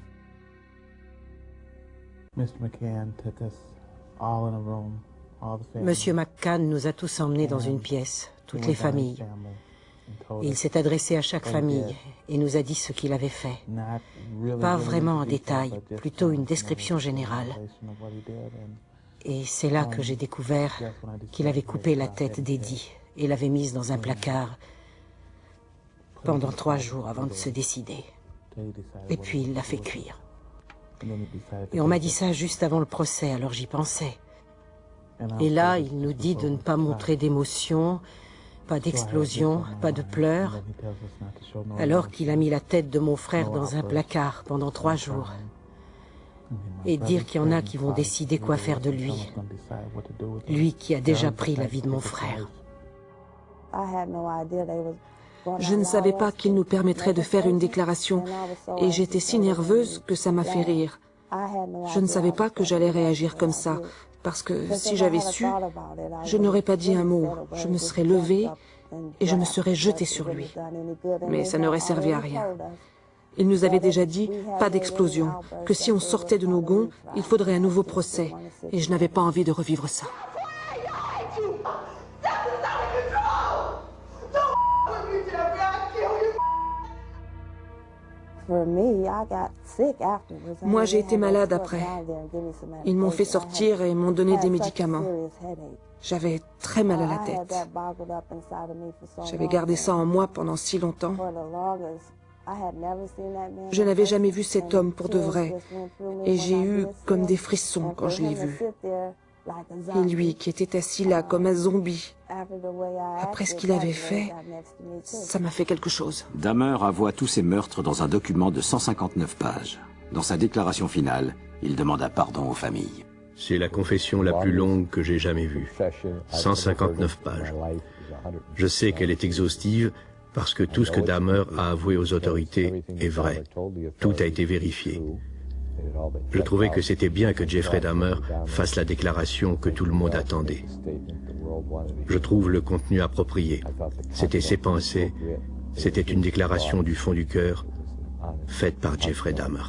Monsieur McCann nous a tous emmenés dans une pièce, toutes les familles. Et il s'est adressé à chaque famille et nous a dit ce qu'il avait fait. Pas vraiment en détail, plutôt une description générale. Et c'est là que j'ai découvert qu'il avait coupé la tête d'Eddie et l'avait mise dans un placard pendant 3 jours avant de se décider. Et puis il l'a fait cuire. Et on m'a dit ça juste avant le procès, alors j'y pensais. Et là, il nous dit de ne pas montrer d'émotion, pas d'explosion, pas de pleurs, alors qu'il a mis la tête de mon frère dans un placard pendant 3 jours. Et dire qu'il y en a qui vont décider quoi faire de lui. Lui qui a déjà pris la vie de mon frère. Je ne savais pas qu'il nous permettrait de faire une déclaration et j'étais si nerveuse que ça m'a fait rire. Je ne savais pas que j'allais réagir comme ça, parce que si j'avais su, je n'aurais pas dit un mot. Je me serais levée et je me serais jetée sur lui. Mais ça n'aurait servi à rien. Il nous avait déjà dit, pas d'explosion, que si on sortait de nos gonds, il faudrait un nouveau procès. Et je n'avais pas envie de revivre ça. Moi, j'ai été malade après. Ils m'ont fait sortir et m'ont donné des médicaments. J'avais très mal à la tête. J'avais gardé ça en moi pendant si longtemps. Je n'avais jamais vu cet homme pour de vrai, et j'ai eu comme des frissons quand je l'ai vu. Et lui, qui était assis là comme un zombie, après ce qu'il avait fait, ça m'a fait quelque chose. Dahmer avoua tous ses meurtres dans un document de 159 pages. Dans sa déclaration finale, il demanda pardon aux familles. C'est la confession la plus longue que j'ai jamais vue. 159 pages. Je sais qu'elle est exhaustive parce que tout ce que Dahmer a avoué aux autorités est vrai. Tout a été vérifié. Je trouvais que c'était bien que Jeffrey Dahmer fasse la déclaration que tout le monde attendait. Je trouve le contenu approprié. C'était ses pensées, c'était une déclaration du fond du cœur, faite par Jeffrey Dahmer.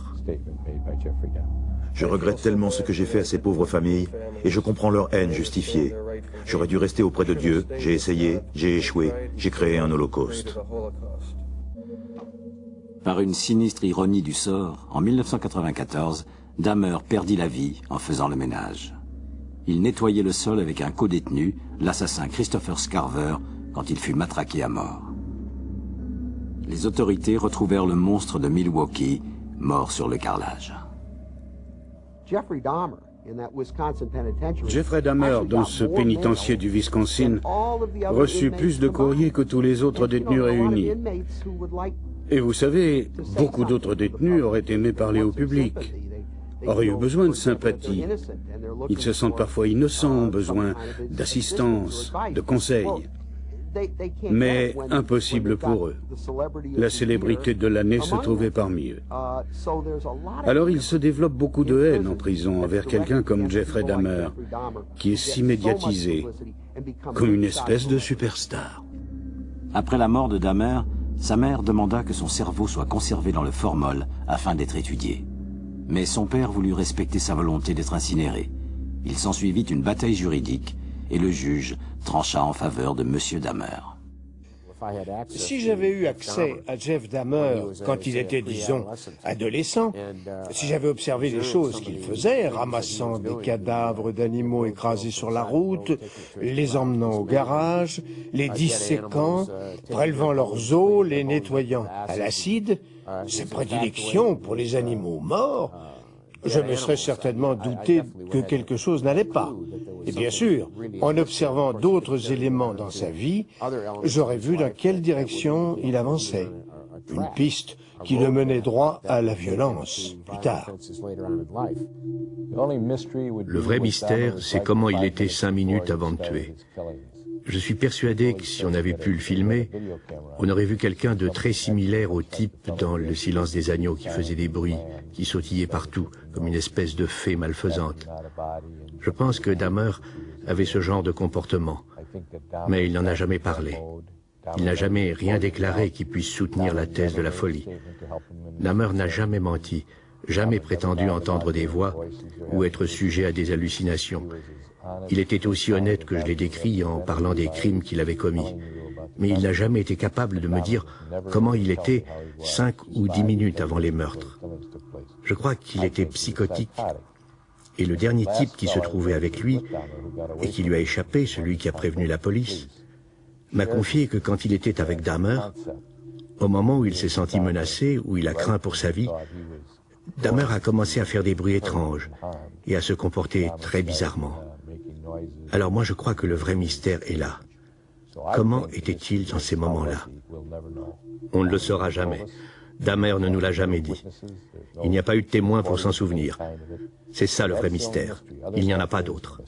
Je regrette tellement ce que j'ai fait à ces pauvres familles, et je comprends leur haine justifiée. J'aurais dû rester auprès de Dieu, j'ai essayé, j'ai échoué, j'ai créé un holocauste. Par une sinistre ironie du sort, en 1994, Dahmer perdit la vie en faisant le ménage. Il nettoyait le sol avec un codétenu, l'assassin Christopher Scarver, quand il fut matraqué à mort. Les autorités retrouvèrent le monstre de Milwaukee, mort sur le carrelage. Jeffrey Dahmer, dans ce pénitencier du Wisconsin, reçut plus de courriers que tous les autres détenus réunis. Et vous savez, beaucoup d'autres détenus auraient aimé parler au public, auraient eu besoin de sympathie. Ils se sentent parfois innocents, ont besoin d'assistance, de conseils. Mais impossible pour eux. La célébrité de l'année se trouvait parmi eux. Alors il se développe beaucoup de haine en prison envers quelqu'un comme Jeffrey Dahmer, qui est si médiatisé, comme une espèce de superstar. Après la mort de Dahmer, sa mère demanda que son cerveau soit conservé dans le formol afin d'être étudié. Mais son père voulut respecter sa volonté d'être incinéré. Il s'ensuivit une bataille juridique et le juge trancha en faveur de M. Dahmer. Si j'avais eu accès à Jeff Dahmer quand il était, disons, adolescent, si j'avais observé les choses qu'il faisait, ramassant des cadavres d'animaux écrasés sur la route, les emmenant au garage, les disséquant, prélevant leurs os, les nettoyant à l'acide, ses prédilections pour les animaux morts, je me serais certainement douté que quelque chose n'allait pas. Et bien sûr, en observant d'autres éléments dans sa vie, j'aurais vu dans quelle direction il avançait. Une piste qui le menait droit à la violence, plus tard. Le vrai mystère, c'est comment il était 5 minutes avant de tuer. Je suis persuadé que si on avait pu le filmer, on aurait vu quelqu'un de très similaire au type dans Le silence des agneaux qui faisait des bruits, qui sautillait partout, comme une espèce de fée malfaisante. Je pense que Dahmer avait ce genre de comportement, mais il n'en a jamais parlé. Il n'a jamais rien déclaré qui puisse soutenir la thèse de la folie. Dahmer n'a jamais menti, jamais prétendu entendre des voix ou être sujet à des hallucinations. Il était aussi honnête que je l'ai décrit en parlant des crimes qu'il avait commis. Mais il n'a jamais été capable de me dire comment il était 5 ou 10 minutes avant les meurtres. Je crois qu'il était psychotique. Et le dernier type qui se trouvait avec lui, et qui lui a échappé, celui qui a prévenu la police, m'a confié que quand il était avec Dahmer, au moment où il s'est senti menacé, où il a craint pour sa vie, Dahmer a commencé à faire des bruits étranges et à se comporter très bizarrement. Alors moi je crois que le vrai mystère est là. Comment était-il dans ces moments-là? On ne le saura jamais. Dahmer ne nous l'a jamais dit. Il n'y a pas eu de témoin pour s'en souvenir. C'est ça le vrai mystère. Il n'y en a pas d'autre.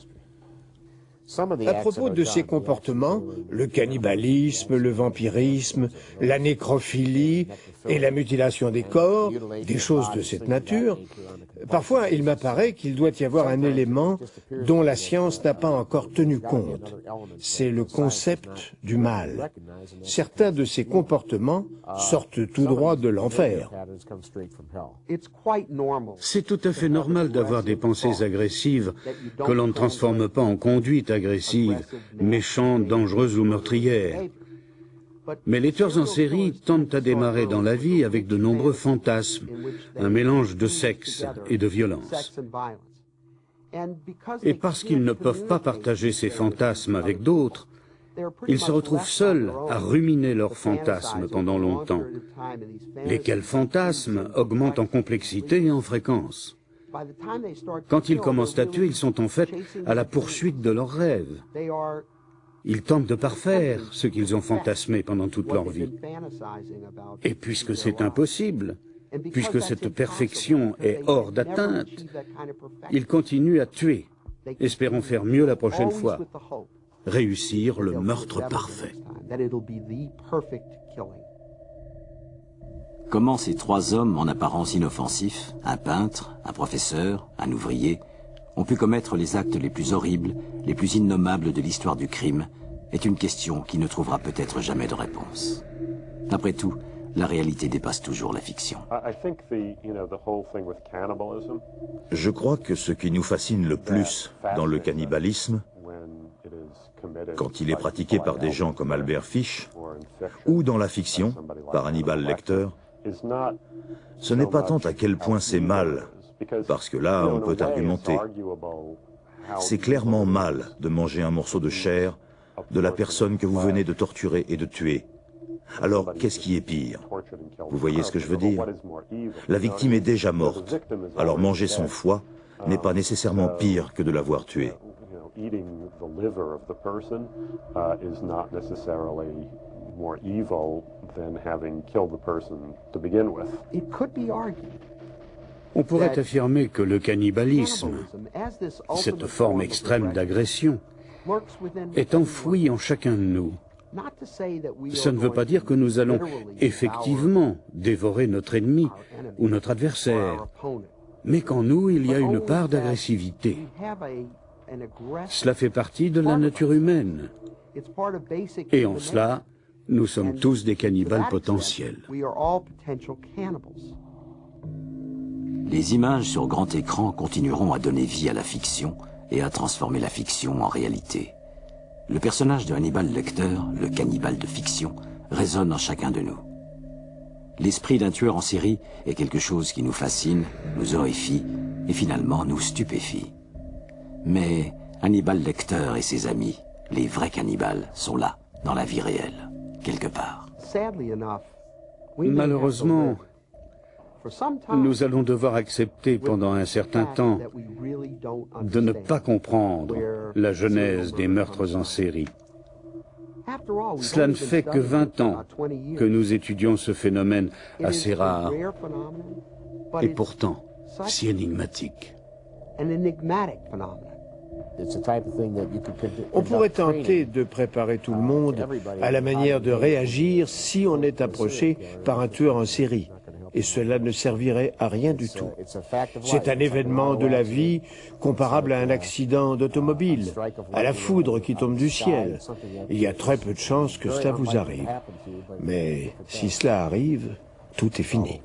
À propos de ses comportements, le cannibalisme, le vampirisme, la nécrophilie et la mutilation des corps, des choses de cette nature, parfois il m'apparaît qu'il doit y avoir un élément dont la science n'a pas encore tenu compte. C'est le concept du mal. Certains de ces comportements sortent tout droit de l'enfer. C'est tout à fait normal d'avoir des pensées agressives que l'on ne transforme pas en conduite agressive, méchante, dangereuse ou meurtrière. Mais les tueurs en série tendent à démarrer dans la vie avec de nombreux fantasmes, un mélange de sexe et de violence. Et parce qu'ils ne peuvent pas partager ces fantasmes avec d'autres, ils se retrouvent seuls à ruminer leurs fantasmes pendant longtemps, lesquels fantasmes augmentent en complexité et en fréquence. Quand ils commencent à tuer, ils sont en fait à la poursuite de leurs rêves. Ils tentent de parfaire ce qu'ils ont fantasmé pendant toute leur vie. Et puisque c'est impossible, puisque cette perfection est hors d'atteinte, ils continuent à tuer, espérant faire mieux la prochaine fois, réussir le meurtre parfait. Comment ces trois hommes, en apparence inoffensifs, un peintre, un professeur, un ouvrier, ont pu commettre les actes les plus horribles, les plus innommables de l'histoire du crime, est une question qui ne trouvera peut-être jamais de réponse. Après tout, la réalité dépasse toujours la fiction. Je crois que ce qui nous fascine le plus dans le cannibalisme, quand il est pratiqué par des gens comme Albert Fish, ou dans la fiction, par Hannibal Lecter, ce n'est pas tant à quel point c'est mal, parce que là, on peut argumenter. C'est clairement mal de manger un morceau de chair de la personne que vous venez de torturer et de tuer. Alors, qu'est-ce qui est pire? Vous voyez ce que je veux dire? La victime est déjà morte, alors manger son foie n'est pas nécessairement pire que de l'avoir tué. On pourrait affirmer que le cannibalisme, cette forme extrême d'agression, est enfoui en chacun de nous. Ça ne veut pas dire que nous allons effectivement dévorer notre ennemi ou notre adversaire, mais qu'en nous, il y a une part d'agressivité. Cela fait partie de la nature humaine. Et en cela, nous sommes tous des cannibales potentiels. Les images sur grand écran continueront à donner vie à la fiction et à transformer la fiction en réalité. Le personnage de Hannibal Lecter, le cannibale de fiction, résonne en chacun de nous. L'esprit d'un tueur en série est quelque chose qui nous fascine, nous horrifie et finalement nous stupéfie. Mais Hannibal Lecter et ses amis, les vrais cannibales, sont là, dans la vie réelle, quelque part. Malheureusement, nous allons devoir accepter pendant un certain temps de ne pas comprendre la genèse des meurtres en série. Cela ne fait que 20 ans que nous étudions ce phénomène assez rare et pourtant si énigmatique. On pourrait tenter de préparer tout le monde à la manière de réagir si on est approché par un tueur en série. Et cela ne servirait à rien du tout. C'est un événement de la vie comparable à un accident d'automobile, à la foudre qui tombe du ciel. Il y a très peu de chances que cela vous arrive. Mais si cela arrive, tout est fini.